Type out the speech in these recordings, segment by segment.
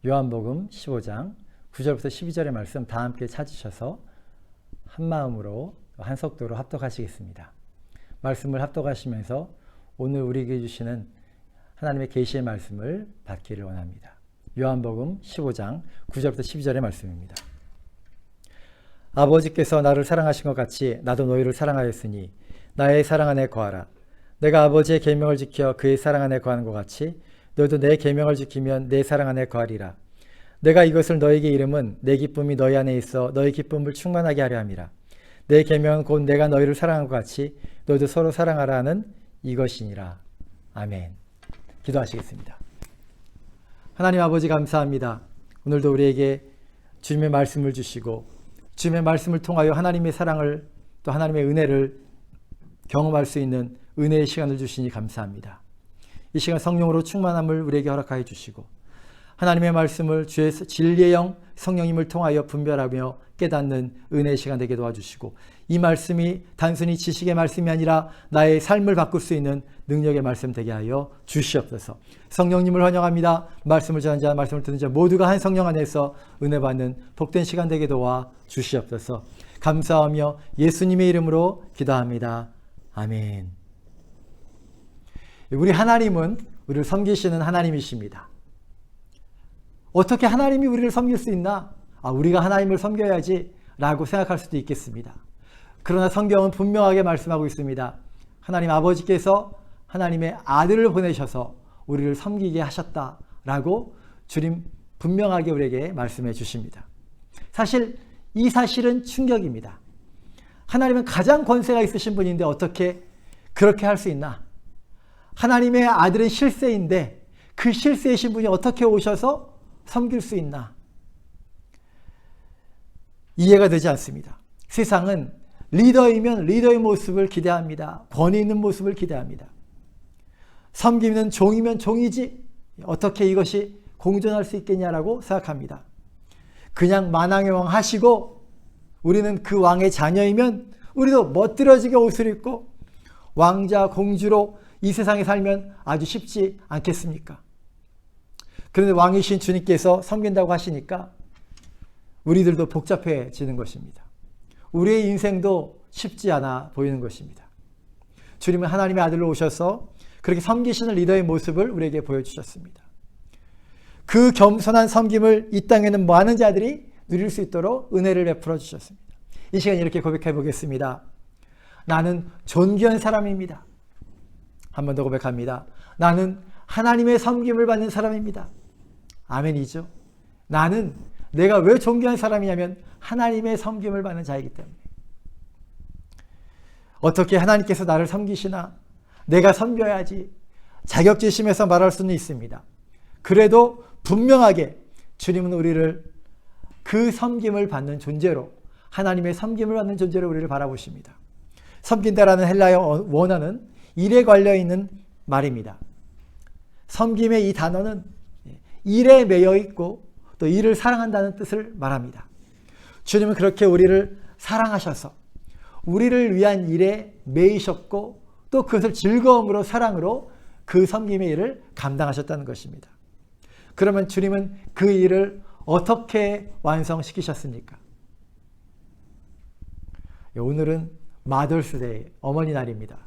요한복음 15장 9절부터 12절의 말씀 다 함께 찾으셔서 한마음으로 한속도로 합독하시겠습니다. 말씀을 합독하시면서 오늘 우리에게 주시는 하나님의 계시의 말씀을 받기를 원합니다. 요한복음 15장 9절부터 12절의 말씀입니다. 아버지께서 나를 사랑하신 것 같이 나도 너희를 사랑하였으니 나의 사랑 안에 거하라. 내가 아버지의 계명을 지켜 그의 사랑 안에 거하는 것 같이 너희도 내 계명을 지키면 내 사랑 안에 거하리라. 내가 이것을 너희에게 이름은 내 기쁨이 너희 안에 있어 너희 기쁨을 충만하게 하려 함이라. 내 계명은 곧 내가 너희를 사랑한 것 같이 너희도 서로 사랑하라 하는 이것이니라. 아멘. 기도하시겠습니다. 하나님 아버지 감사합니다. 오늘도 우리에게 주님의 말씀을 주시고 주님의 말씀을 통하여 하나님의 사랑을 또 하나님의 은혜를 경험할 수 있는 은혜의 시간을 주시니 감사합니다. 이 시간 성령으로 충만함을 우리에게 허락하여 주시고 하나님의 말씀을 주의 진리의 영 성령님을 통하여 분별하며 깨닫는 은혜의 시간 되게 도와주시고 이 말씀이 단순히 지식의 말씀이 아니라 나의 삶을 바꿀 수 있는 능력의 말씀 되게 하여 주시옵소서. 성령님을 환영합니다. 말씀을 전하는 자, 말씀을 듣는 자 모두가 한 성령 안에서 은혜 받는 복된 시간 되게 도와 주시옵소서. 감사하며 예수님의 이름으로 기도합니다. 아멘. 우리 하나님은 우리를 섬기시는 하나님이십니다. 어떻게 하나님이 우리를 섬길 수 있나? 우리가 하나님을 섬겨야지 라고 생각할 수도 있겠습니다. 그러나 성경은 분명하게 말씀하고 있습니다. 하나님 아버지께서 하나님의 아들을 보내셔서 우리를 섬기게 하셨다라고 주님 분명하게 우리에게 말씀해 주십니다. 사실 이 사실은 충격입니다. 하나님은 가장 권세가 있으신 분인데 어떻게 그렇게 할 수 있나? 하나님의 아들은 실세인데 그 실세이신 분이 어떻게 오셔서 섬길 수 있나? 이해가 되지 않습니다. 세상은 리더이면 리더의 모습을 기대합니다. 권위 있는 모습을 기대합니다. 섬기는 종이면 종이지 어떻게 이것이 공존할 수 있겠냐라고 생각합니다. 그냥 만왕의 왕 하시고 우리는 그 왕의 자녀이면 우리도 멋들어지게 옷을 입고 왕자 공주로 이 세상에 살면 아주 쉽지 않겠습니까? 그런데 왕이신 주님께서 섬긴다고 하시니까 우리들도 복잡해지는 것입니다. 우리의 인생도 쉽지 않아 보이는 것입니다. 주님은 하나님의 아들로 오셔서 그렇게 섬기시는 리더의 모습을 우리에게 보여주셨습니다. 그 겸손한 섬김을 이 땅에는 많은 자들이 누릴 수 있도록 은혜를 베풀어 주셨습니다. 이 시간 이렇게 고백해 보겠습니다. 나는 존귀한 사람입니다. 한 번 더 고백합니다. 나는 하나님의 섬김을 받는 사람입니다. 아멘이죠. 나는 내가 왜 존귀한 사람이냐면 하나님의 섬김을 받는 자이기 때문에. 어떻게 하나님께서 나를 섬기시나? 내가 섬겨야지. 자격지심에서 말할 수는 있습니다. 그래도 분명하게 주님은 우리를 그 섬김을 받는 존재로 하나님의 섬김을 받는 존재로 우리를 바라보십니다. 섬긴다라는 헬라어 원어는 일에 걸려있는 말입니다. 섬김의 이 단어는 일에 매여 있고 또 일을 사랑한다는 뜻을 말합니다. 주님은 그렇게 우리를 사랑하셔서 우리를 위한 일에 매이셨고 또 그것을 즐거움으로 사랑으로 그 섬김의 일을 감당하셨다는 것입니다. 그러면 주님은 그 일을 어떻게 완성시키셨습니까? 오늘은 마더스데이, 어머니 날입니다.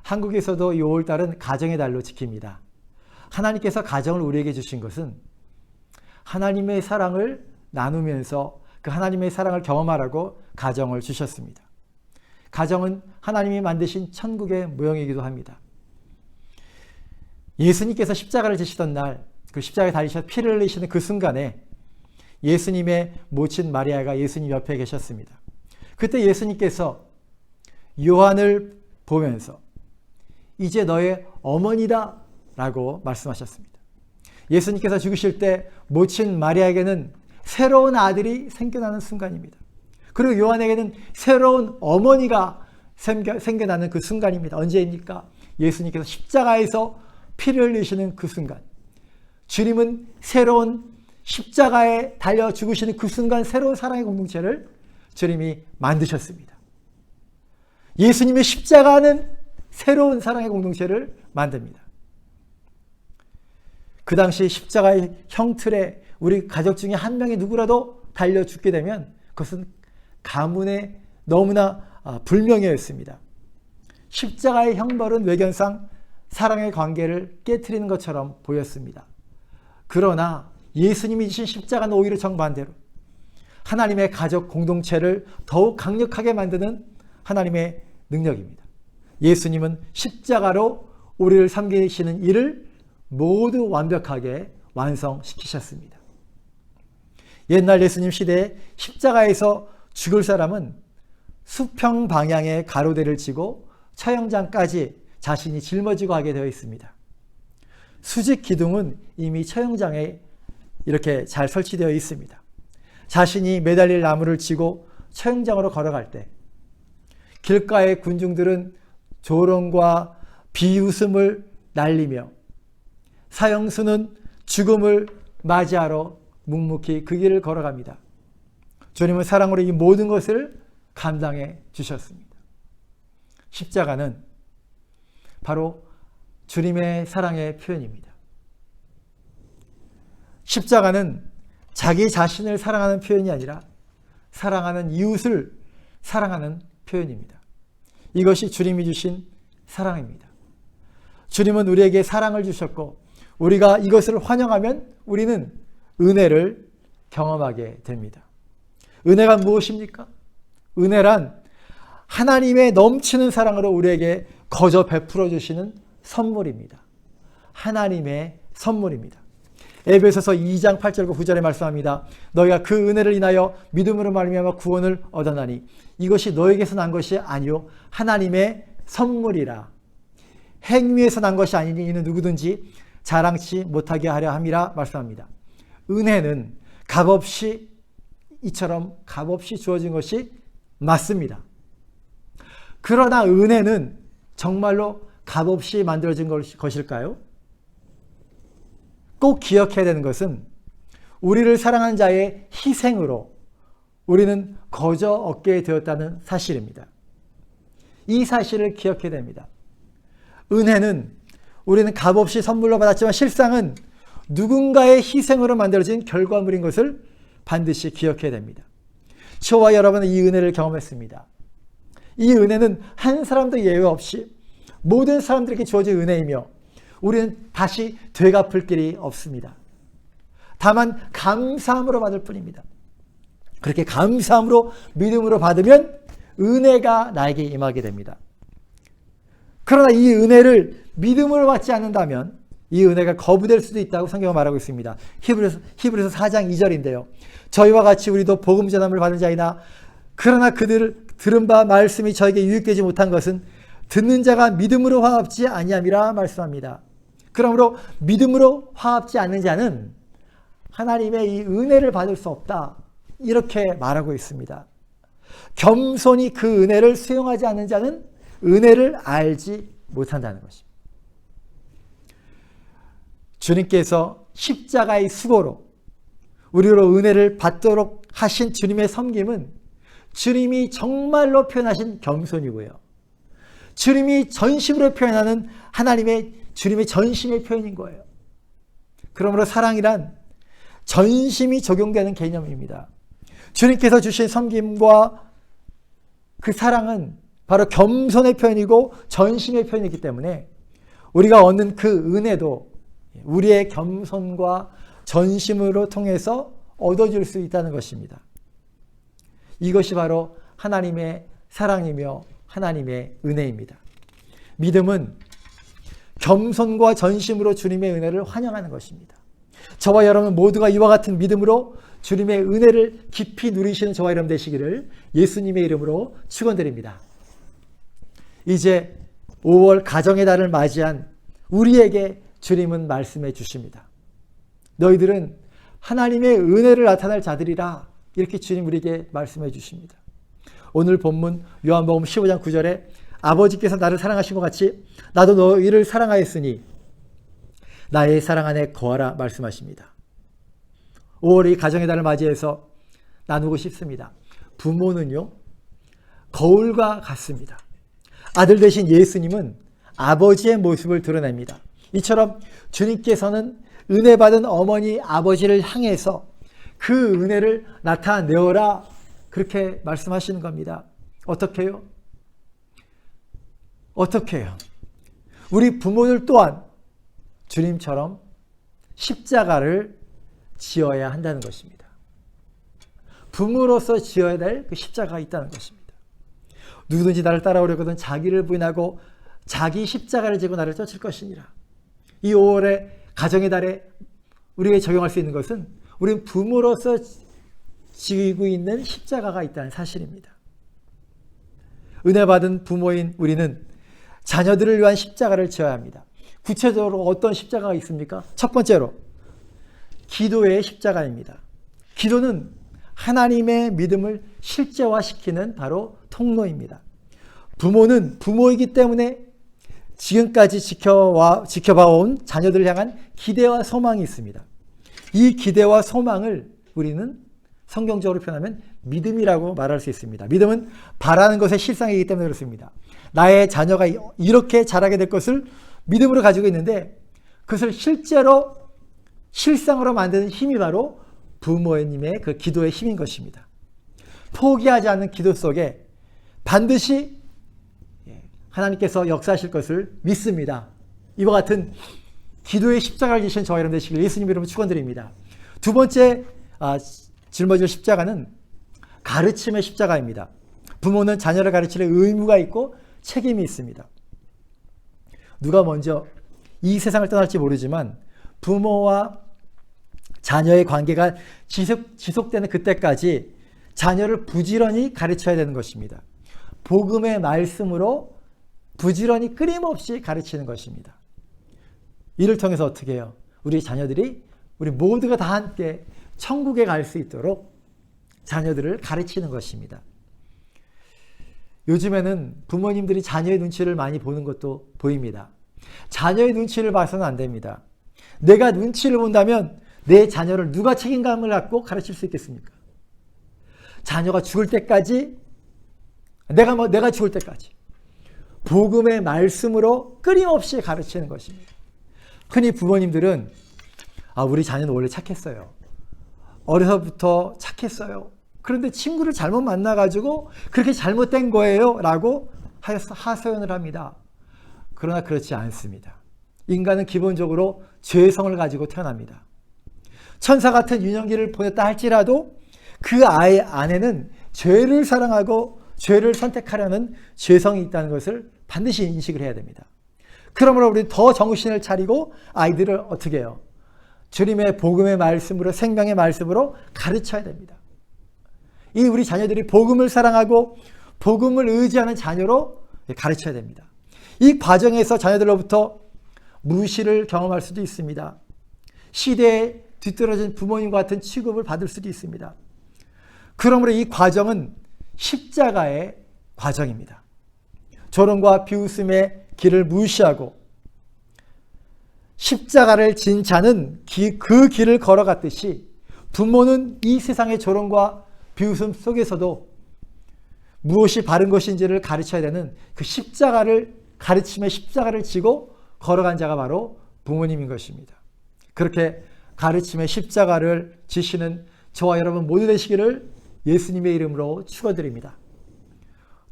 한국에서도 이 5월달은 가정의 달로 지킵니다. 하나님께서 가정을 우리에게 주신 것은 하나님의 사랑을 나누면서 그 하나님의 사랑을 경험하라고 가정을 주셨습니다. 가정은 하나님이 만드신 천국의 모형이기도 합니다. 예수님께서 십자가를 지시던 날, 그 십자가에 달리셔서 피를 흘리시는 그 순간에 예수님의 모친 마리아가 예수님 옆에 계셨습니다. 그때 예수님께서 요한을 보면서 이제 너의 어머니다 라고 말씀하셨습니다. 예수님께서 죽으실 때 모친 마리아에게는 새로운 아들이 생겨나는 순간입니다. 그리고 요한에게는 새로운 어머니가 생겨나는 그 순간입니다. 언제입니까? 예수님께서 십자가에서 피를 흘리시는 그 순간. 주님은 새로운 십자가에 달려 죽으시는 그 순간 새로운 사랑의 공동체를 주님이 만드셨습니다. 예수님의 십자가는 새로운 사랑의 공동체를 만듭니다. 그 당시 십자가의 형틀에 우리 가족 중에 한 명이 누구라도 달려 죽게 되면 그것은 가문의 너무나 불명예였습니다. 십자가의 형벌은 외견상 사랑의 관계를 깨트리는 것처럼 보였습니다. 그러나 예수님이 주신 십자가는 오히려 정반대로 하나님의 가족 공동체를 더욱 강력하게 만드는 하나님의 능력입니다. 예수님은 십자가로 우리를 섬기시는 일을 모두 완벽하게 완성시키셨습니다. 옛날 예수님 시대에 십자가에서 죽을 사람은 수평 방향의 가로대를 치고 처형장까지 자신이 짊어지고 하게 되어 있습니다. 수직 기둥은 이미 처형장에 이렇게 잘 설치되어 있습니다. 자신이 매달릴 나무를 치고 처형장으로 걸어갈 때 길가의 군중들은 조롱과 비웃음을 날리며 사형수는 죽음을 맞이하러 묵묵히 그 길을 걸어갑니다. 주님은 사랑으로 이 모든 것을 감당해 주셨습니다. 십자가는 바로 주님의 사랑의 표현입니다. 십자가는 자기 자신을 사랑하는 표현이 아니라 사랑하는 이웃을 사랑하는 표현입니다. 이것이 주님이 주신 사랑입니다. 주님은 우리에게 사랑을 주셨고 우리가 이것을 환영하면 우리는 은혜를 경험하게 됩니다. 은혜가 무엇입니까? 은혜란 하나님의 넘치는 사랑으로 우리에게 거저 베풀어 주시는 선물입니다. 하나님의 선물입니다. 에베소서 2장 8절과 9절에 말씀합니다. 너희가 그 은혜를 인하여 믿음으로 말미암아 구원을 얻었나니 이것이 너에게서 난 것이 아니요 하나님의 선물이라. 행위에서 난 것이 아니니 이는 누구든지 자랑치 못하게 하려 함이라 말씀합니다. 은혜는 값없이 이처럼 값없이 주어진 것이 맞습니다. 그러나 은혜는 정말로 값없이 만들어진 것일까요? 꼭 기억해야 되는 것은 우리를 사랑하는 자의 희생으로 우리는 거저 얻게 되었다는 사실입니다. 이 사실을 기억해야 됩니다. 은혜는 우리는 값없이 선물로 받았지만 실상은 누군가의 희생으로 만들어진 결과물인 것을 반드시 기억해야 됩니다. 저와 여러분은 이 은혜를 경험했습니다. 이 은혜는 한 사람도 예외 없이 모든 사람들에게 주어진 은혜이며 우리는 다시 되갚을 길이 없습니다. 다만 감사함으로 받을 뿐입니다. 그렇게 감사함으로 믿음으로 받으면 은혜가 나에게 임하게 됩니다. 그러나 이 은혜를 믿음으로 받지 않는다면 이 은혜가 거부될 수도 있다고 성경은 말하고 있습니다. 히브리서 4장 2절인데요. 저희와 같이 우리도 복음 전함을 받은 자이나 그러나 그들 들은 바 말씀이 저에게 유익되지 못한 것은 듣는 자가 믿음으로 화합지 아니함이라 말씀합니다. 그러므로 믿음으로 화합지 않는 자는 하나님의 이 은혜를 받을 수 없다. 이렇게 말하고 있습니다. 겸손히 그 은혜를 수용하지 않는 자는 은혜를 알지 못한다는 것입니다. 주님께서 십자가의 수고로 우리로 은혜를 받도록 하신 주님의 섬김은 주님이 정말로 표현하신 겸손이고요. 주님이 전심으로 표현하는 주님의 전심의 표현인 거예요. 그러므로 사랑이란 전심이 적용되는 개념입니다. 주님께서 주신 섬김과 그 사랑은 바로 겸손의 표현이고 전심의 표현이기 때문에 우리가 얻는 그 은혜도 우리의 겸손과 전심으로 통해서 얻어질 수 있다는 것입니다. 이것이 바로 하나님의 사랑이며 하나님의 은혜입니다. 믿음은 겸손과 전심으로 주님의 은혜를 환영하는 것입니다. 저와 여러분 모두가 이와 같은 믿음으로 주님의 은혜를 깊이 누리시는 저와 여러분 되시기를 예수님의 이름으로 축원드립니다. 이제 5월 가정의 달을 맞이한 우리에게 주님은 말씀해 주십니다. 너희들은 하나님의 은혜를 나타낼 자들이라 이렇게 주님 우리에게 말씀해 주십니다. 오늘 본문 요한복음 15장 9절에 아버지께서 나를 사랑하신 것 같이 나도 너희를 사랑하였으니 나의 사랑 안에 거하라 말씀하십니다. 5월이 가정의 달을 맞이해서 나누고 싶습니다. 부모는요 거울과 같습니다. 아들 되신 예수님은 아버지의 모습을 드러냅니다. 이처럼 주님께서는 은혜 받은 어머니 아버지를 향해서 그 은혜를 나타내어라, 그렇게 말씀하시는 겁니다. 어떻게 해요? 어떻게 해요? 우리 부모들 또한 주님처럼 십자가를 지어야 한다는 것입니다. 부모로서 지어야 될 그 십자가가 있다는 것입니다. 누구든지 나를 따라오려거든 자기를 부인하고 자기 십자가를 지고 나를 쫓을 것이니라. 이 5월의 가정의 달에 우리에게 적용할 수 있는 것은 우리는 부모로서 지고 있는 십자가가 있다는 사실입니다. 은혜 받은 부모인 우리는 자녀들을 위한 십자가를 지어야 합니다. 구체적으로 어떤 십자가가 있습니까? 첫 번째로 기도의 십자가입니다. 기도는 하나님의 믿음을 실제화시키는 바로 통로입니다. 부모는 부모이기 때문에 지금까지 지켜봐온 자녀들을 향한 기대와 소망이 있습니다. 이 기대와 소망을 우리는 성경적으로 표현하면 믿음이라고 말할 수 있습니다. 믿음은 바라는 것의 실상이기 때문에 그렇습니다. 나의 자녀가 이렇게 자라게 될 것을 믿음으로 가지고 있는데 그것을 실상으로 만드는 힘이 바로 부모님의 그 기도의 힘인 것입니다. 포기하지 않는 기도 속에 반드시 하나님께서 역사하실 것을 믿습니다. 이와 같은 기도의 십자가를 지신 저와 여러분 되시길 예수님 이름으로 축원드립니다. 두 번째 짊어질 십자가는 가르침의 십자가입니다. 부모는 자녀를 가르치는 의무가 있고 책임이 있습니다. 누가 먼저 이 세상을 떠날지 모르지만 부모와 자녀의 관계가 지속되는 그때까지 자녀를 부지런히 가르쳐야 되는 것입니다. 복음의 말씀으로 부지런히 끊임없이 가르치는 것입니다. 이를 통해서 어떻게 해요? 우리 자녀들이 우리 모두가 다 함께 천국에 갈 수 있도록 자녀들을 가르치는 것입니다. 요즘에는 부모님들이 자녀의 눈치를 많이 보는 것도 보입니다. 자녀의 눈치를 봐서는 안 됩니다. 내가 눈치를 본다면 내 자녀를 누가 책임감을 갖고 가르칠 수 있겠습니까? 자녀가 죽을 때까지 내가 죽을 때까지 복음의 말씀으로 끊임없이 가르치는 것입니다. 흔히 부모님들은 우리 자녀는 원래 착했어요. 어려서부터 착했어요. 그런데 친구를 잘못 만나가지고 그렇게 잘못된 거예요 라고 하소연을 합니다. 그러나 그렇지 않습니다. 인간은 기본적으로 죄성을 가지고 태어납니다. 천사 같은 유년기를 보냈다 할지라도 그 아이 안에는 죄를 사랑하고 죄를 선택하려는 죄성이 있다는 것을 반드시 인식을 해야 됩니다. 그러므로 우리 더 정신을 차리고 아이들을 어떻게 해요? 주님의 복음의 말씀으로, 생명의 말씀으로 가르쳐야 됩니다. 이 우리 자녀들이 복음을 사랑하고 복음을 의지하는 자녀로 가르쳐야 됩니다. 이 과정에서 자녀들로부터 무시를 경험할 수도 있습니다. 시대에 뒤떨어진 부모님과 같은 취급을 받을 수도 있습니다. 그러므로 이 과정은 십자가의 과정입니다. 조롱과 비웃음의 길을 무시하고 십자가를 진 자는 그 길을 걸어갔듯이 부모는 이 세상의 조롱과 비웃음 속에서도 무엇이 바른 것인지를 가르쳐야 되는 그 가르침의 십자가를 지고 걸어간 자가 바로 부모님인 것입니다. 그렇게 가르침의 십자가를 지시는 저와 여러분 모두 되시기를 예수님의 이름으로 축원드립니다.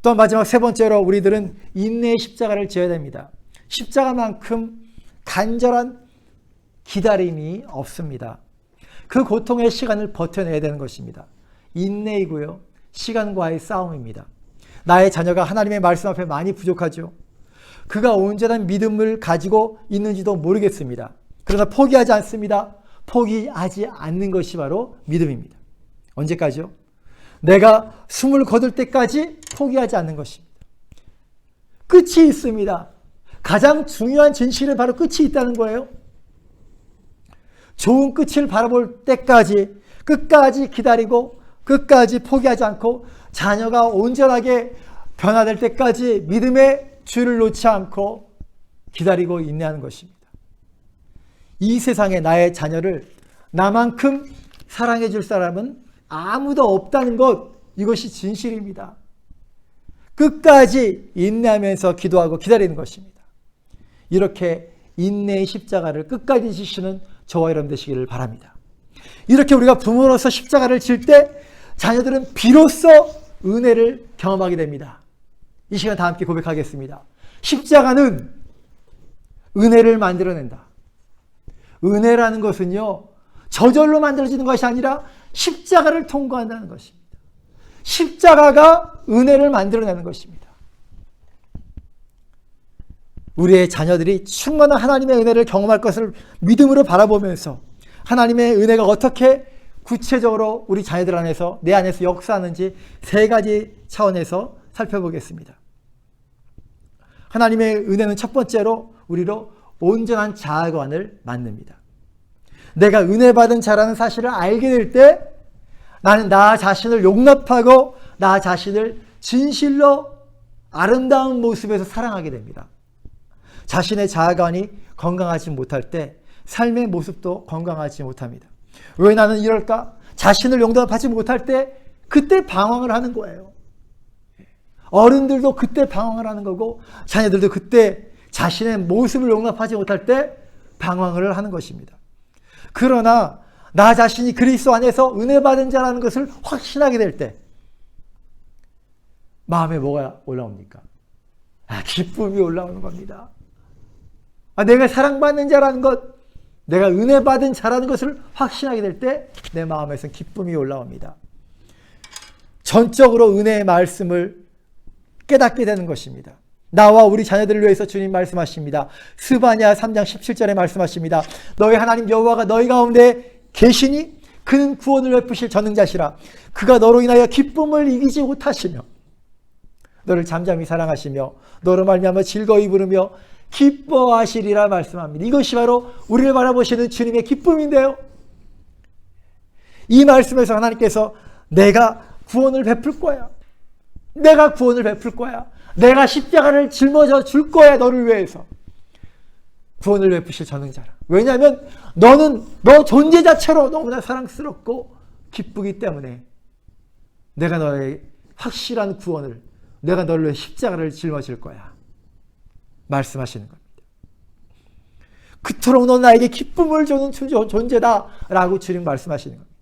또 마지막 세 번째로 우리들은 인내의 십자가를 지어야 됩니다. 십자가만큼 간절한 기다림이 없습니다. 그 고통의 시간을 버텨내야 되는 것입니다. 인내이고요. 시간과의 싸움입니다. 나의 자녀가 하나님의 말씀 앞에 많이 부족하죠. 그가 온전한 믿음을 가지고 있는지도 모르겠습니다. 그러나 포기하지 않습니다. 포기하지 않는 것이 바로 믿음입니다. 언제까지요? 내가 숨을 거둘 때까지 포기하지 않는 것입니다. 끝이 있습니다. 가장 중요한 진실은 바로 끝이 있다는 거예요. 좋은 끝을 바라볼 때까지 끝까지 기다리고 끝까지 포기하지 않고 자녀가 온전하게 변화될 때까지 믿음의 줄을 놓지 않고 기다리고 인내하는 것입니다. 이 세상에 나의 자녀를 나만큼 사랑해 줄 사람은 아무도 없다는 것, 이것이 진실입니다. 끝까지 인내하면서 기도하고 기다리는 것입니다. 이렇게 인내의 십자가를 끝까지 지시는 저와 여러분 되시기를 바랍니다. 이렇게 우리가 부모로서 십자가를 질 때 자녀들은 비로소 은혜를 경험하게 됩니다. 이 시간 다 함께 고백하겠습니다. 십자가는 은혜를 만들어낸다. 은혜라는 것은요, 저절로 만들어지는 것이 아니라 십자가를 통과한다는 것입니다. 십자가가 은혜를 만들어내는 것입니다. 우리의 자녀들이 충만한 하나님의 은혜를 경험할 것을 믿음으로 바라보면서 하나님의 은혜가 어떻게 구체적으로 우리 자녀들 안에서, 내 안에서 역사하는지 세 가지 차원에서 살펴보겠습니다. 하나님의 은혜는 첫 번째로 우리로 온전한 자아관을 만듭니다. 내가 은혜 받은 자라는 사실을 알게 될 때 나는 나 자신을 용납하고 나 자신을 진실로 아름다운 모습에서 사랑하게 됩니다. 자신의 자아관이 건강하지 못할 때 삶의 모습도 건강하지 못합니다. 왜 나는 이럴까? 자신을 용납하지 못할 때 그때 방황을 하는 거예요. 어른들도 그때 방황을 하는 거고 자녀들도 그때 자신의 모습을 용납하지 못할 때 방황을 하는 것입니다. 그러나 나 자신이 그리스도 안에서 은혜 받은 자라는 것을 확신하게 될 때 마음에 뭐가 올라옵니까? 기쁨이 올라오는 겁니다. 내가 사랑받는 자라는 것, 내가 은혜 받은 자라는 것을 확신하게 될 때 내 마음에서는 기쁨이 올라옵니다. 전적으로 은혜의 말씀을 깨닫게 되는 것입니다. 나와 우리 자녀들을 위해서 주님 말씀하십니다. 스바냐 3장 17절에 말씀하십니다. 너희 하나님 여호와가 너희 가운데 계시니 그는 구원을 베푸실 전능자시라. 그가 너로 인하여 기쁨을 이기지 못하시며 너를 잠잠히 사랑하시며 너로 말미암아 즐거이 부르며 기뻐하시리라 말씀합니다. 이것이 바로 우리를 바라보시는 주님의 기쁨인데요. 이 말씀에서 하나님께서 내가 구원을 베풀 거야. 내가 구원을 베풀 거야. 내가 십자가를 짊어져 줄 거야. 너를 위해서. 구원을 베푸실 전능자라. 왜냐하면 너는 너 존재 자체로 너무나 사랑스럽고 기쁘기 때문에 내가 너의 확실한 구원을, 내가 너를 위해 십자가를 짊어질 거야. 말씀하시는 겁니다. 그토록 너 나에게 기쁨을 주는 존재다 라고 주님 말씀하시는 겁니다.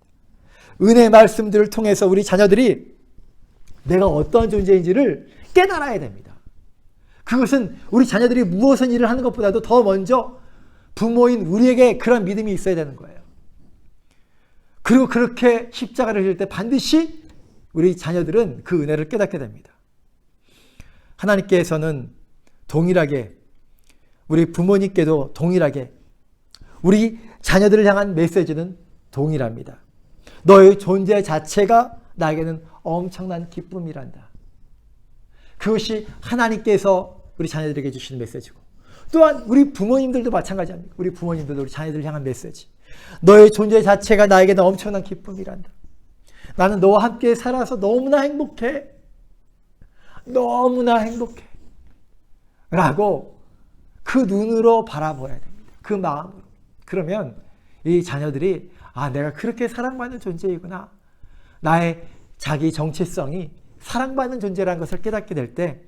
은혜의 말씀들을 통해서 우리 자녀들이 내가 어떠한 존재인지를 깨달아야 됩니다. 그것은 우리 자녀들이 무엇을 일을 하는 것보다도 더 먼저 부모인 우리에게 그런 믿음이 있어야 되는 거예요. 그리고 그렇게 십자가를 질 때 반드시 우리 자녀들은 그 은혜를 깨닫게 됩니다. 하나님께서는 동일하게 우리 부모님께도 동일하게 우리 자녀들을 향한 메시지는 동일합니다. 너의 존재 자체가 나에게는 엄청난 기쁨이란다. 그것이 하나님께서 우리 자녀들에게 주시는 메시지고 또한 우리 부모님들도 마찬가지 아닙니까? 우리 부모님들도 우리 자녀들을 향한 메시지. 너의 존재 자체가 나에게는 엄청난 기쁨이란다. 나는 너와 함께 살아서 너무나 행복해. 너무나 행복해. 라고 그 눈으로 바라보아야 됩니다. 그 마음으로. 그러면 이 자녀들이 내가 그렇게 사랑받는 존재이구나. 나의 자기 정체성이 사랑받는 존재라는 것을 깨닫게 될 때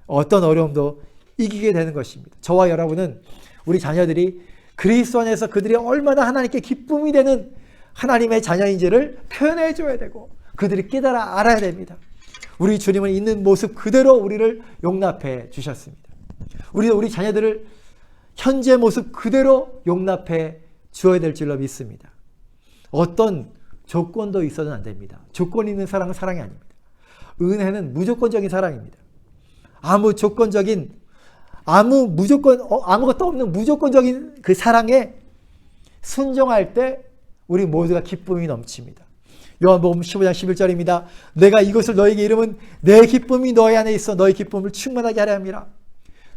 어떤 어려움도 이기게 되는 것입니다. 저와 여러분은 우리 자녀들이 그리스도 안에서 그들이 얼마나 하나님께 기쁨이 되는 하나님의 자녀인지를 표현해 줘야 되고 그들이 깨달아 알아야 됩니다. 우리 주님은 있는 모습 그대로 우리를 용납해 주셨습니다. 우리 자녀들을 현재 모습 그대로 용납해 주어야 될 줄로 믿습니다. 어떤 조건도 있어서는 안 됩니다. 조건 있는 사랑은 사랑이 아닙니다. 은혜는 무조건적인 사랑입니다. 아무것도 없는 무조건적인 그 사랑에 순종할 때 우리 모두가 기쁨이 넘칩니다. 요한복음 15장 11절입니다. 내가 이것을 너에게 이르면 내 기쁨이 너희 안에 있어 너희 기쁨을 충만하게 하려 함이라.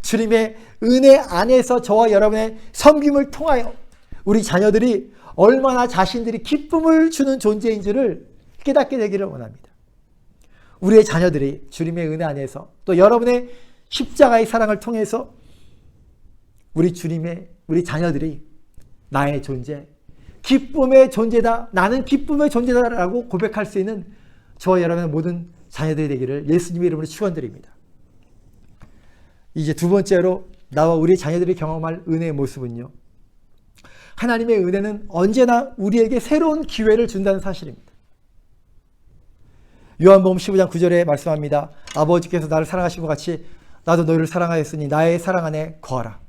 주님의 은혜 안에서 저와 여러분의 섬김을 통하여 우리 자녀들이 얼마나 자신들이 기쁨을 주는 존재인지를 깨닫게 되기를 원합니다. 우리의 자녀들이 주님의 은혜 안에서 또 여러분의 십자가의 사랑을 통해서 우리 자녀들이 나의 존재, 기쁨의 존재다, 나는 기쁨의 존재다라고 고백할 수 있는 저와 여러분의 모든 자녀들이 되기를 예수님의 이름으로 축원드립니다. 이제 두 번째로 나와 우리 자녀들이 경험할 은혜의 모습은요, 하나님의 은혜는 언제나 우리에게 새로운 기회를 준다는 사실입니다. 요한복음 15장 9절에 말씀합니다. 아버지께서 나를 사랑하신 것 같이 나도 너희를 사랑하였으니 나의 사랑 안에 거하라.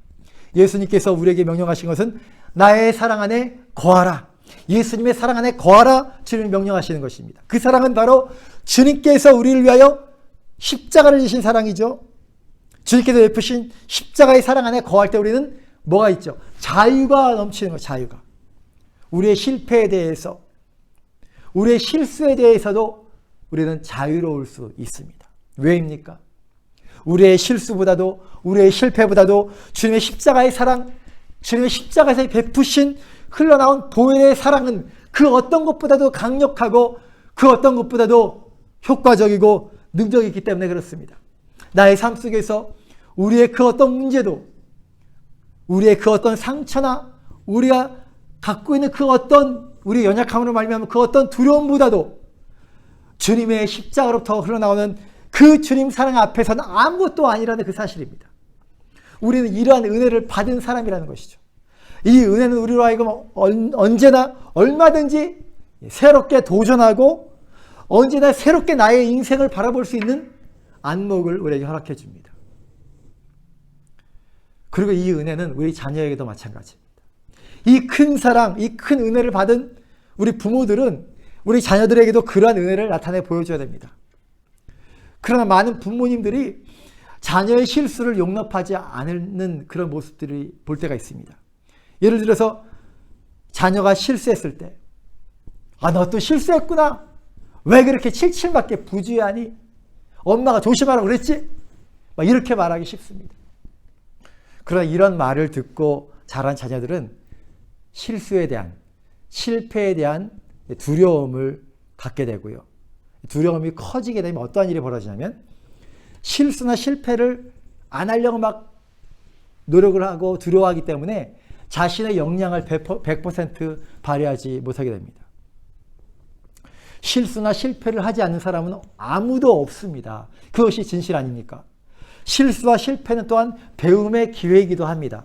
예수님께서 우리에게 명령하신 것은 나의 사랑 안에 거하라. 예수님의 사랑 안에 거하라. 주님이 명령하시는 것입니다. 그 사랑은 바로 주님께서 우리를 위하여 십자가를 지신 사랑이죠. 주님께서 베푸신 십자가의 사랑 안에 거할 때 우리는 뭐가 있죠? 자유가 넘치는 거예요. 자유가. 우리의 실패에 대해서, 우리의 실수에 대해서도 우리는 자유로울 수 있습니다. 왜입니까? 우리의 실수보다도, 우리의 실패보다도 주님의 십자가의 사랑, 주님의 십자가에서 베푸신 흘러나온 보혈의 사랑은 그 어떤 것보다도 강력하고 그 어떤 것보다도 효과적이고 능력이 있기 때문에 그렇습니다. 나의 삶 속에서 우리의 그 어떤 문제도, 우리의 그 어떤 상처나 우리가 갖고 있는 그 어떤 우리의 연약함으로 말미암아 그 어떤 두려움보다도 주님의 십자가로부터 흘러나오는 그 주님 사랑 앞에서는 아무것도 아니라는 그 사실입니다. 우리는 이러한 은혜를 받은 사람이라는 것이죠. 이 은혜는 우리로 하여금 언제나 얼마든지 새롭게 도전하고 언제나 새롭게 나의 인생을 바라볼 수 있는 안목을 우리에게 허락해 줍니다. 그리고 이 은혜는 우리 자녀에게도 마찬가지입니다. 이 큰 사랑, 이 큰 은혜를 받은 우리 부모들은 우리 자녀들에게도 그러한 은혜를 나타내 보여줘야 됩니다. 그러나 많은 부모님들이 자녀의 실수를 용납하지 않는 그런 모습들이 볼 때가 있습니다. 예를 들어서 자녀가 실수했을 때, 아, 너 또 실수했구나. 왜 그렇게 칠칠맞게 부주의하니? 엄마가 조심하라고 그랬지? 막 이렇게 말하기 쉽습니다. 그러나 이런 말을 듣고 자란 자녀들은 실수에 대한, 실패에 대한 두려움을 갖게 되고요. 두려움이 커지게 되면 어떠한 일이 벌어지냐면 실수나 실패를 안 하려고 막 노력을 하고 두려워하기 때문에 자신의 역량을 100% 발휘하지 못하게 됩니다. 실수나 실패를 하지 않는 사람은 아무도 없습니다. 그것이 진실 아닙니까? 실수와 실패는 또한 배움의 기회이기도 합니다.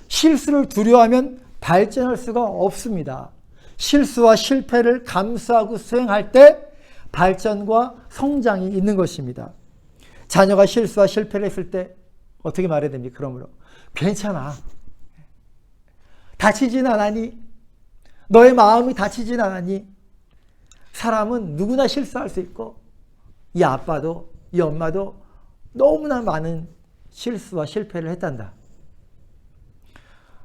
실수를 두려워하면 발전할 수가 없습니다. 실수와 실패를 감수하고 수행할 때 발전과 성장이 있는 것입니다. 자녀가 실수와 실패를 했을 때 어떻게 말해야 됩니까? 그러므로 괜찮아. 다치진 않았니? 너의 마음이 다치진 않았니? 사람은 누구나 실수할 수 있고 이 아빠도 이 엄마도 너무나 많은 실수와 실패를 했단다.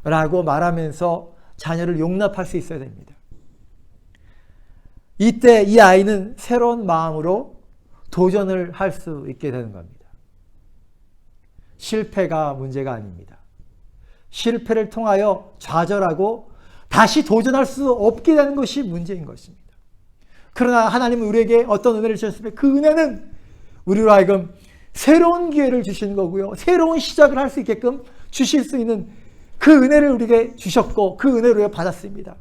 라고 말하면서 자녀를 용납할 수 있어야 됩니다. 이때 이 아이는 새로운 마음으로 도전을 할 수 있게 되는 겁니다. 실패가 문제가 아닙니다. 실패를 통하여 좌절하고 다시 도전할 수 없게 되는 것이 문제인 것입니다. 그러나 하나님은 우리에게 어떤 은혜를 주셨으면 그 은혜는 우리로 하여금 새로운 기회를 주시는 거고요. 새로운 시작을 할 수 있게끔 주실 수 있는 그 은혜를 우리에게 주셨고 그 은혜를 우리가 받았습니다.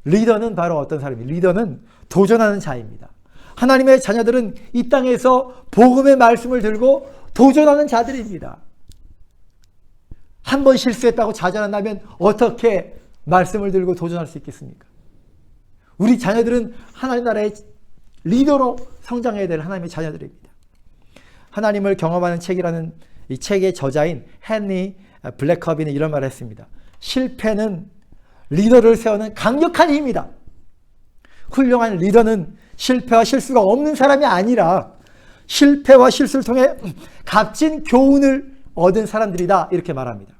리더는 바로 어떤 사람입니까? 리더는 도전하는 자입니다. 하나님의 자녀들은 이 땅에서 복음의 말씀을 들고 도전하는 자들입니다. 한 번 실수했다고 좌절한다면 어떻게 말씀을 들고 도전할 수 있겠습니까? 우리 자녀들은 하나님 나라의 리더로 성장해야 될 하나님의 자녀들입니다. 하나님을 경험하는 책이라는 이 책의 저자인 헨리 블랙커비는 이런 말을 했습니다. 실패는 리더를 세우는 강력한 힘이다. 훌륭한 리더는 실패와 실수가 없는 사람이 아니라 실패와 실수를 통해 값진 교훈을 얻은 사람들이다. 이렇게 말합니다.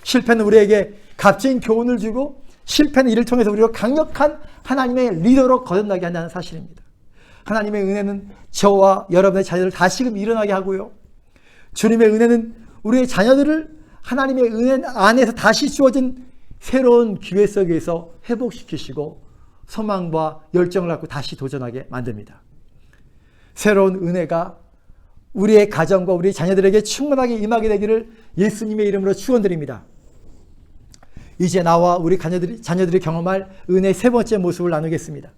실패는 우리에게 값진 교훈을 주고 실패는 이를 통해서 우리가 강력한 하나님의 리더로 거듭나게 한다는 사실입니다. 하나님의 은혜는 저와 여러분의 자녀들을 다시금 일어나게 하고요. 주님의 은혜는 우리의 자녀들을 하나님의 은혜 안에서 다시 주어진 새로운 기회 속에서 회복시키시고 소망과 열정을 갖고 다시 도전하게 만듭니다. 새로운 은혜가 우리의 가정과 우리 자녀들에게 충만하게 임하게 되기를 예수님의 이름으로 축원드립니다. 이제 나와 우리 자녀들이 경험할 은혜의 세 번째 모습을 나누겠습니다.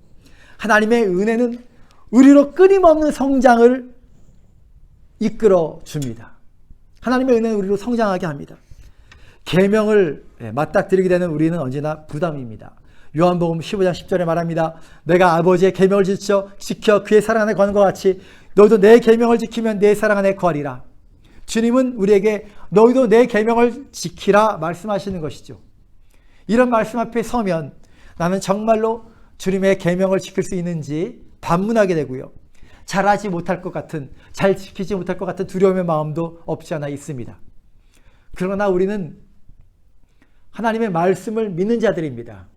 하나님의 은혜는 우리로 끊임없는 성장을 이끌어 줍니다. 하나님의 은혜는 우리로 성장하게 합니다. 계명을 맞닥뜨리게 되는 우리는 언제나 부담입니다. 요한복음 15장 10절에 말합니다. 내가 아버지의 계명을 지켜 그의 사랑 안에 거하는 것 같이 너희도 내 계명을 지키면 내 사랑 안에 거하리라. 주님은 우리에게 너희도 내 계명을 지키라 말씀하시는 것이죠. 이런 말씀 앞에 서면 나는 정말로 주님의 계명을 지킬 수 있는지 반문하게 되고요. 잘하지 못할 것 같은, 잘 지키지 못할 것 같은 두려움의 마음도 없지 않아 있습니다. 그러나 우리는 하나님의 말씀을 믿는 자들입니다.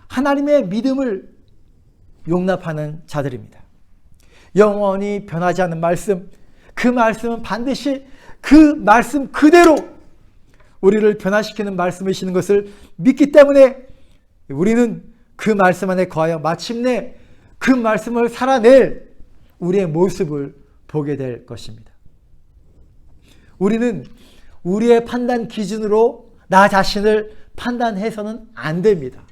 하나님의 믿음을 용납하는 자들입니다. 영원히 변하지 않는 말씀, 그 말씀은 반드시 그 말씀 그대로 우리를 변화시키는 말씀이시는 것을 믿기 때문에 우리는 그 말씀 안에 거하여 마침내 그 말씀을 살아낼 우리의 모습을 보게 될 것입니다. 우리는 우리의 판단 기준으로 나 자신을 판단해서는 안 됩니다.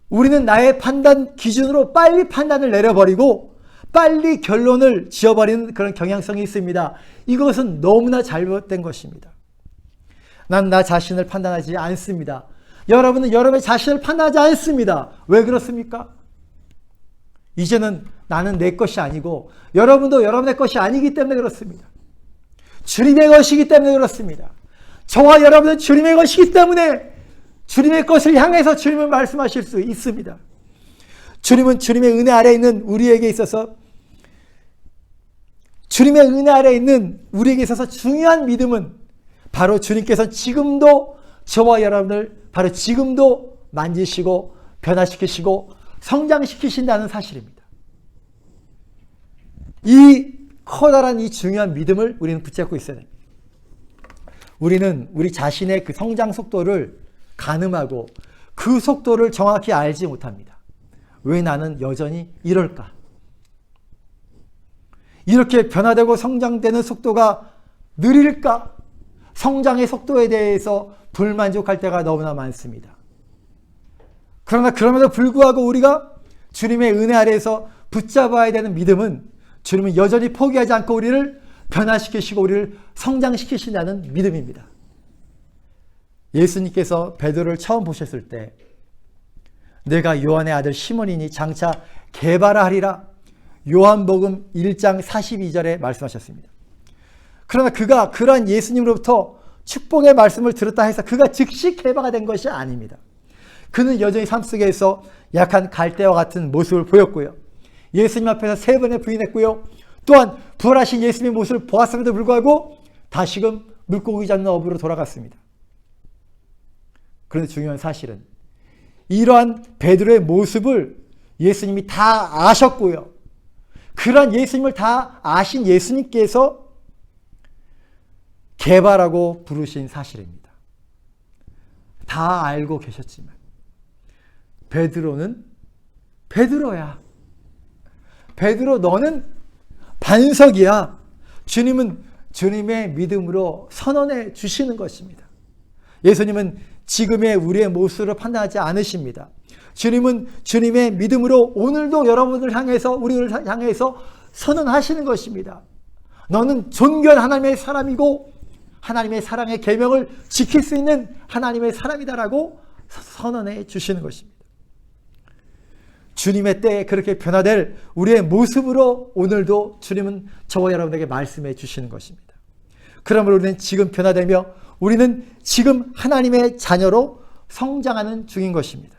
우리는 나의 판단 기준으로 빨리 판단을 내려버리고 빨리 결론을 지어버리는 그런 경향성이 있습니다. 이것은 너무나 잘못된 것입니다. 난 나 자신을 판단하지 않습니다. 여러분은 여러분의 자신을 판단하지 않습니다. 왜 그렇습니까? 이제는 나는 내 것이 아니고 여러분도 여러분의 것이 아니기 때문에 그렇습니다. 주님의 것이기 때문에 그렇습니다. 저와 여러분은 주님의 것이기 때문에 주님의 것을 향해서 주님은 말씀하실 수 있습니다. 주님은 주님의 은혜 아래에 있는 우리에게 있어서 주님의 은혜 아래에 있는 우리에게 있어서 중요한 믿음은 바로 주님께서 지금도 저와 여러분을 바로 지금도 만지시고 변화시키시고 성장시키신다는 사실입니다. 이 커다란 이 중요한 믿음을 우리는 붙잡고 있어야 됩니다. 우리는 우리 자신의 그 성장 속도를 가늠하고 그 속도를 정확히 알지 못합니다. 왜 나는 여전히 이럴까? 이렇게 변화되고 성장되는 속도가 느릴까? 성장의 속도에 대해서 불만족할 때가 너무나 많습니다. 그러나 그럼에도 불구하고 우리가 주님의 은혜 아래에서 붙잡아야 되는 믿음은 주님은 여전히 포기하지 않고 우리를 변화시키시고 우리를 성장시키신다는 믿음입니다. 예수님께서 베드로를 처음 보셨을 때 내가 요한의 아들 시몬이니 장차 게바라 하리라 요한복음 1장 42절에 말씀하셨습니다. 그러나 그가 그러한 예수님으로부터 축복의 말씀을 들었다 해서 그가 즉시 게바가 된 것이 아닙니다. 그는 여전히 삶 속에서 약한 갈대와 같은 모습을 보였고요. 예수님 앞에서 3번에 부인했고요. 또한 부활하신 예수님의 모습을 보았음에도 불구하고 다시금 물고기 잡는 업으로 돌아갔습니다. 그런데 중요한 사실은 이러한 베드로의 모습을 예수님이 다 아셨고요. 그러한 예수님을 다 아신 예수님께서 게바라고 부르신 사실입니다. 다 알고 계셨지만 베드로는 베드로야. 베드로 너는 반석이야. 주님은 주님의 믿음으로 선언해 주시는 것입니다. 예수님은 지금의 우리의 모습으로 판단하지 않으십니다. 주님은 주님의 믿음으로 오늘도 여러분을 향해서 우리를 향해서 선언하시는 것입니다. 너는 존귀한 하나님의 사람이고 하나님의 사랑의 계명을 지킬 수 있는 하나님의 사람이다라고 선언해 주시는 것입니다. 주님의 때에 그렇게 변화될 우리의 모습으로 오늘도 주님은 저와 여러분에게 말씀해 주시는 것입니다. 그러므로 우리는 지금 변화되며 우리는 지금 하나님의 자녀로 성장하는 중인 것입니다.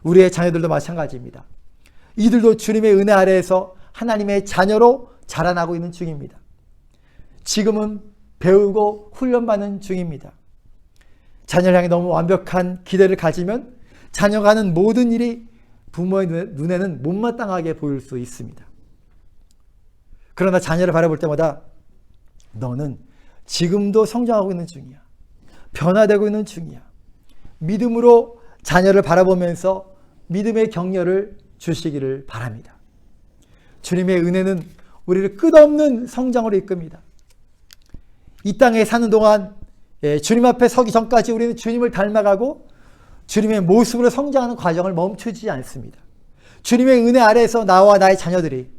우리의 자녀들도 마찬가지입니다. 이들도 주님의 은혜 아래에서 하나님의 자녀로 자라나고 있는 중입니다. 지금은 배우고 훈련받는 중입니다. 자녀를 향해 너무 완벽한 기대를 가지면 자녀가 하는 모든 일이 부모의 눈에는 못마땅하게 보일 수 있습니다. 그러나 자녀를 바라볼 때마다 너는 지금도 성장하고 있는 중이야. 변화되고 있는 중이야. 믿음으로 자녀를 바라보면서 믿음의 격려를 주시기를 바랍니다. 주님의 은혜는 우리를 끝없는 성장으로 이끕니다. 이 땅에 사는 동안 주님 앞에 서기 전까지 우리는 주님을 닮아가고 주님의 모습으로 성장하는 과정을 멈추지 않습니다. 주님의 은혜 아래에서 나와 나의 자녀들이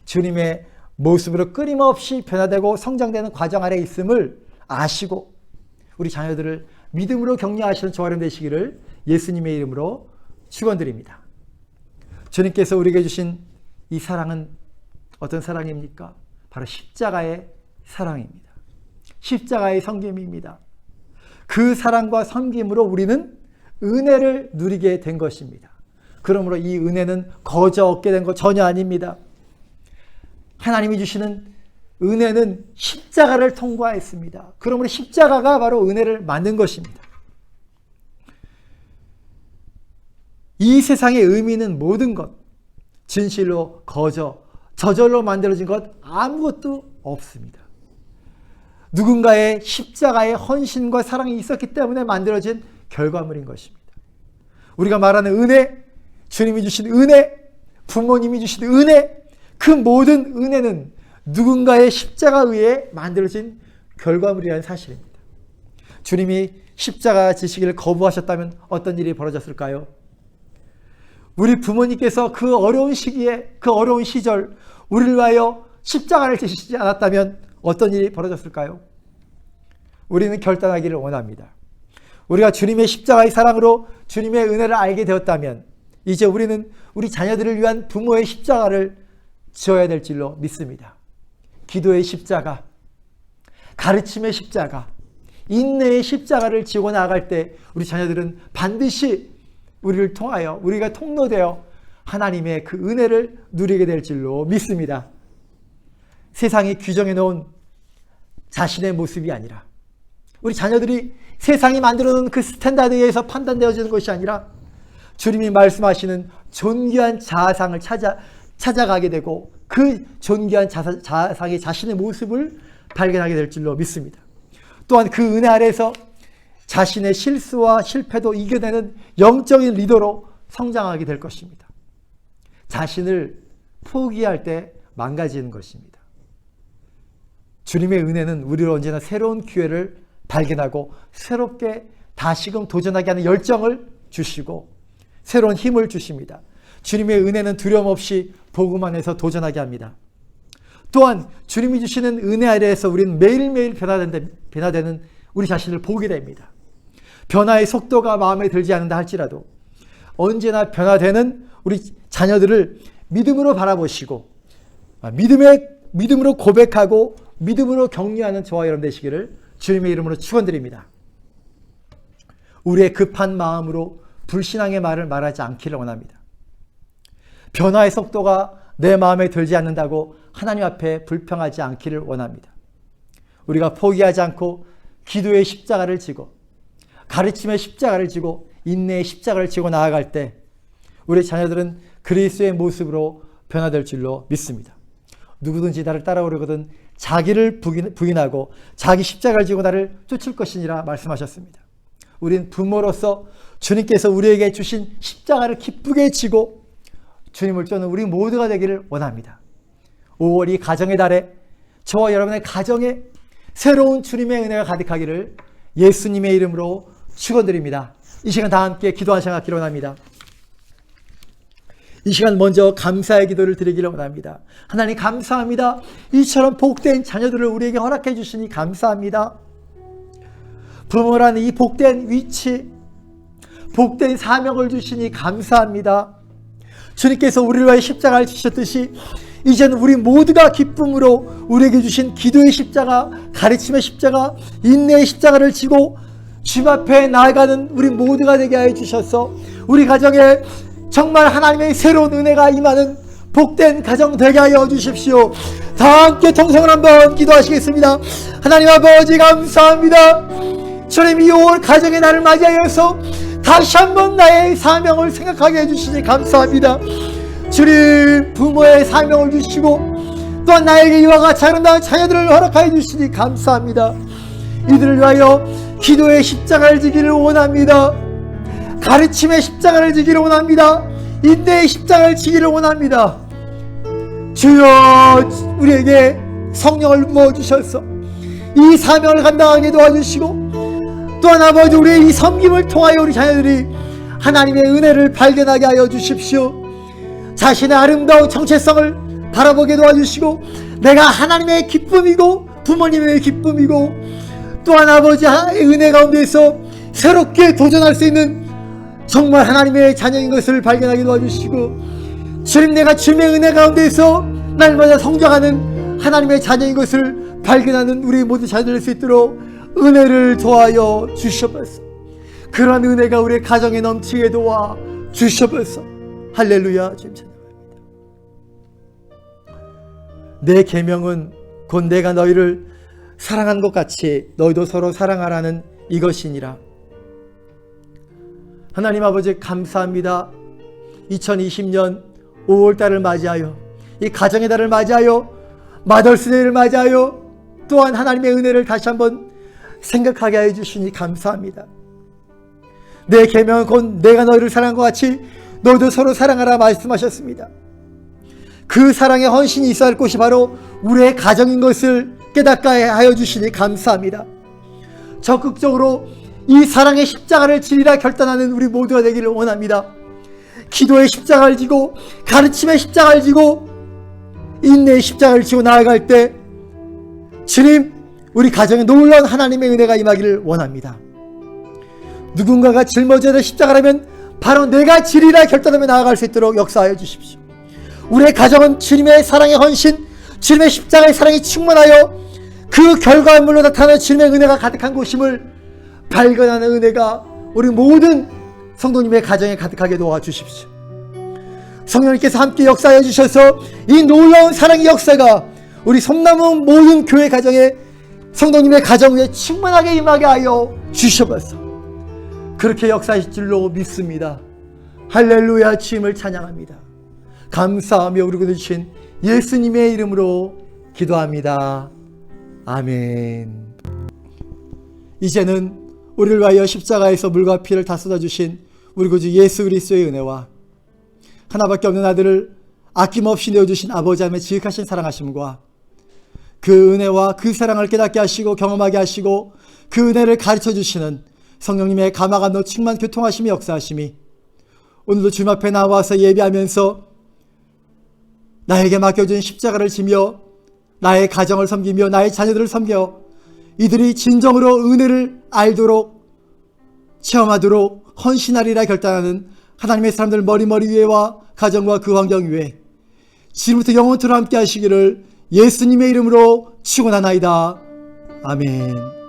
주님의 모습으로 끊임없이 변화되고 성장되는 과정 아래 있음을 아시고 우리 자녀들을 믿음으로 격려하시는 저와 여러분 되시기를 예수님의 이름으로 축원드립니다. 주님께서 우리에게 주신 이 사랑은 어떤 사랑입니까? 바로 십자가의 사랑입니다. 십자가의 섬김입니다. 그 사랑과 섬김으로 우리는 은혜를 누리게 된 것입니다. 그러므로 이 은혜는 거저 얻게 된 것 전혀 아닙니다. 하나님이 주시는 은혜는 십자가를 통과했습니다. 그러므로 십자가가 바로 은혜를 만든 것입니다. 이 세상의 의미 있는 모든 것, 진실로 거저, 저절로 만들어진 것 아무것도 없습니다. 누군가의 십자가의 헌신과 사랑이 있었기 때문에 만들어진 결과물인 것입니다. 우리가 말하는 은혜, 주님이 주신 은혜, 부모님이 주신 은혜, 그 모든 은혜는 누군가의 십자가 위에 만들어진 결과물이라는 사실입니다. 주님이 십자가 지시기를 거부하셨다면 어떤 일이 벌어졌을까요? 우리 부모님께서 그 어려운 시기에, 그 어려운 시절 우리를 위하여 십자가를 지시지 않았다면 어떤 일이 벌어졌을까요? 우리는 결단하기를 원합니다. 우리가 주님의 십자가의 사랑으로 주님의 은혜를 알게 되었다면 이제 우리는 우리 자녀들을 위한 부모의 십자가를 지어야 될 줄로 믿습니다. 기도의 십자가, 가르침의 십자가, 인내의 십자가를 지고 나아갈 때 우리 자녀들은 반드시 우리를 통하여 우리가 통로되어 하나님의 그 은혜를 누리게 될 줄로 믿습니다. 세상이 규정해 놓은 자신의 모습이 아니라 우리 자녀들이 세상이 만들어 놓은 그 스탠다드에 의해서 판단되어지는 것이 아니라 주님이 말씀하시는 존귀한 자아상을 찾아가게 되고 그 존귀한 자아상의 자신의 모습을 발견하게 될 줄로 믿습니다. 또한 그 은혜 아래에서 자신의 실수와 실패도 이겨내는 영적인 리더로 성장하게 될 것입니다. 자신을 포기할 때 망가지는 것입니다. 주님의 은혜는 우리를 언제나 새로운 기회를 발견하고 새롭게 다시금 도전하게 하는 열정을 주시고 새로운 힘을 주십니다. 주님의 은혜는 두려움 없이 복음 안에서 도전하게 합니다. 또한 주님이 주시는 은혜 아래에서 우리는 매일매일 변화되는 우리 자신을 보게 됩니다. 변화의 속도가 마음에 들지 않는다 할지라도 언제나 변화되는 우리 자녀들을 믿음으로 바라보시고 믿음으로 고백하고 믿음으로 격려하는 저와 여러분 되시기를 주님의 이름으로 축원드립니다. 우리의 급한 마음으로 불신앙의 말을 말하지 않기를 원합니다. 변화의 속도가 내 마음에 들지 않는다고 하나님 앞에 불평하지 않기를 원합니다. 우리가 포기하지 않고 기도의 십자가를 지고 가르침의 십자가를 지고 인내의 십자가를 지고 나아갈 때 우리 자녀들은 그리스도의 모습으로 변화될 줄로 믿습니다. 누구든지 나를 따라오려거든 자기를 부인하고 자기 십자가를 지고 나를 쫓을 것이니라 말씀하셨습니다. 우린 부모로서 주님께서 우리에게 주신 십자가를 기쁘게 지고 주님을 쫓는 우리 모두가 되기를 원합니다. 5월 이 가정의 달에 저와 여러분의 가정에 새로운 주님의 은혜가 가득하기를 예수님의 이름으로 축원드립니다. 이 시간 다 함께 기도한 시간 갖기를 원합니다. 이 시간 먼저 감사의 기도를 드리기를 원합니다. 하나님 감사합니다. 이처럼 복된 자녀들을 우리에게 허락해 주시니 감사합니다. 부모라는 이 복된 위치, 복된 사명을 주시니 감사합니다. 주님께서 우리를 위해 십자가를 지셨듯이 이제는 우리 모두가 기쁨으로 우리에게 주신 기도의 십자가, 가르침의 십자가, 인내의 십자가를 지고 주님 앞에 나아가는 우리 모두가 되게 하여 주셔서 우리 가정에 정말 하나님의 새로운 은혜가 임하는 복된 가정 되게 하여 주십시오. 다 함께 통성을 한번 기도하시겠습니다. 하나님 아버지 감사합니다. 주님 이 5월 가정의 날을 맞이하여서 다시 한번 나의 사명을 생각하게 해주시니 감사합니다. 주님 부모의 사명을 주시고 또한 나에게 이와 같이 아름다운 자녀들을 허락하여 주시니 감사합니다. 이들을 위하여 기도의 십자가를 지기를 원합니다. 가르침의 십자가를 지기를 원합니다. 인내의 십자가를 지기를 원합니다. 주여 우리에게 성령을 부어주셔서 이 사명을 감당하게 도와주시고 또한 아버지 우리의 이 섬김을 통하여 우리 자녀들이 하나님의 은혜를 발견하게 하여 주십시오. 자신의 아름다운 정체성을 바라보게 도와주시고 내가 하나님의 기쁨이고 부모님의 기쁨이고 또한 아버지의 은혜 가운데서 새롭게 도전할 수 있는 정말 하나님의 자녀인 것을 발견하게 도와주시고, 주님 내가 주님의 은혜 가운데서 날마다 성장하는 하나님의 자녀인 것을 발견하는 우리 모두 자녀 될 수 있도록 은혜를 더하여 주시옵소서. 그런 은혜가 우리의 가정에 넘치게 도와 주시옵소서. 할렐루야. 주님 찬양합니다. 내 계명은 곧 내가 너희를 사랑한 것 같이 너희도 서로 사랑하라는 이것이니라. 하나님 아버지 감사합니다. 2020년 5월달을 맞이하여 이 가정의 달을 맞이하여 마더스데이를 맞이하여 또한 하나님의 은혜를 다시 한번 생각하게 하여 주시니 감사합니다. 내 계명은 곧 내가 너희를 사랑한 것 같이 너희도 서로 사랑하라 말씀하셨습니다. 그 사랑의 헌신이 있어야 할 곳이 바로 우리의 가정인 것을 깨닫게 하여 주시니 감사합니다. 적극적으로 이 사랑의 십자가를 지리라 결단하는 우리 모두가 되기를 원합니다. 기도의 십자가를 지고 가르침의 십자가를 지고 인내의 십자가를 지고 나아갈 때 주님 우리 가정에 놀라운 하나님의 은혜가 임하기를 원합니다. 누군가가 짊어져야 될 십자가라면 바로 내가 지리라 결단하며 나아갈 수 있도록 역사하여 주십시오. 우리의 가정은 주님의 사랑의 헌신, 주님의 십자가의 사랑이 충만하여 그 결과물로 나타나는 주님의 은혜가 가득한 곳임을 발견하는 은혜가 우리 모든 성도님의 가정에 가득하게 도와주십시오. 성령님께서 함께 역사해 주셔서 이 놀라운 사랑의 역사가 우리 섬나무 모든 교회 가정에 성도님의 가정 위에 충만하게 임하게 하여 주셔서 그렇게 역사하실 줄로 믿습니다. 할렐루야. 주님을 찬양합니다. 감사하며 우리 구주 주신 예수님의 이름으로 기도합니다. 아멘. 이제는 우리를 위하여 십자가에서 물과 피를 다 쏟아주신 우리 구주 예수 그리스도의 은혜와 하나밖에 없는 아들을 아낌없이 내어주신 아버지 하나님의 지극하신 사랑하심과 그 은혜와 그 사랑을 깨닫게 하시고 경험하게 하시고 그 은혜를 가르쳐 주시는 성령님의 감화감로 충만 교통하심이 역사하심이 오늘도 주님 앞에 나와서 예배하면서 나에게 맡겨준 십자가를 지며 나의 가정을 섬기며 나의 자녀들을 섬겨 이들이 진정으로 은혜를 알도록 체험하도록 헌신하리라 결단하는 하나님의 사람들 머리 위에와 가정과 그 환경 위에 지금부터 영원토록 함께 하시기를 예수님의 이름으로 축원하나이다. 아멘.